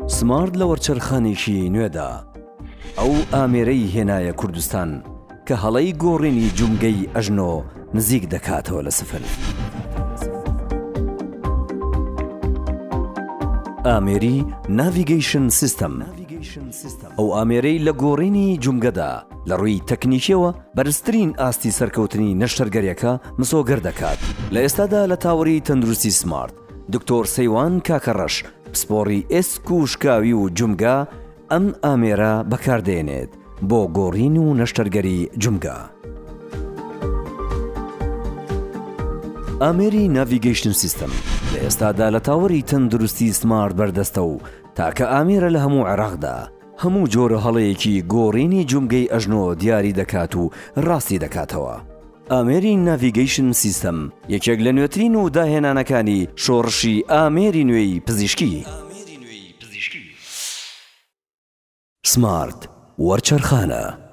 سمارت لە وەرچەرخانێکی نوێدا ئەو ئامێرەی هێنایە کوردستان کە هەڵەی گۆڕینی جومگەی ئەژنۆ نزیک دەکاتەوە لە سفر. ئامێری ناڤیگەیشن سیستەم. ئەو ئامێرەی لە گۆڕینی جومگەدا لە ڕووی تەکنیکیەوە بەرزترین ئاستی سەرکەوتنی نەشتەرگەریەکە مسۆگەر دەکات. لە ئێستادا لە تاوەری تەندروستی سمارت دکتۆر سەیوان کاکەڕەش پسپۆڕی ئێسک و شکاوی و جومگا ئەم ئامێرە بەکاردێنێت بۆ گۆڕین و نەشتەرگەری جومگا. ئامێری ناڤیگەیشن سیستەم لە ئێستادا لە تاوەری تەندروستی سمارت بەردەستە و تاکە ئامێرە لە هەموو عێراقدا هەموو جۆرە هەڵەیەکی گۆڕینی جومگەی ئەژنۆ دیاری دەکات و ڕاستی دەکاتەوە. ئامێری ناڤیگەیشن سیستەم یەکێک لە نوێترین و داهێنانەکانی شۆڕشی ئامێری نوێی پزیشکی. سمارت وەرچەرخانە.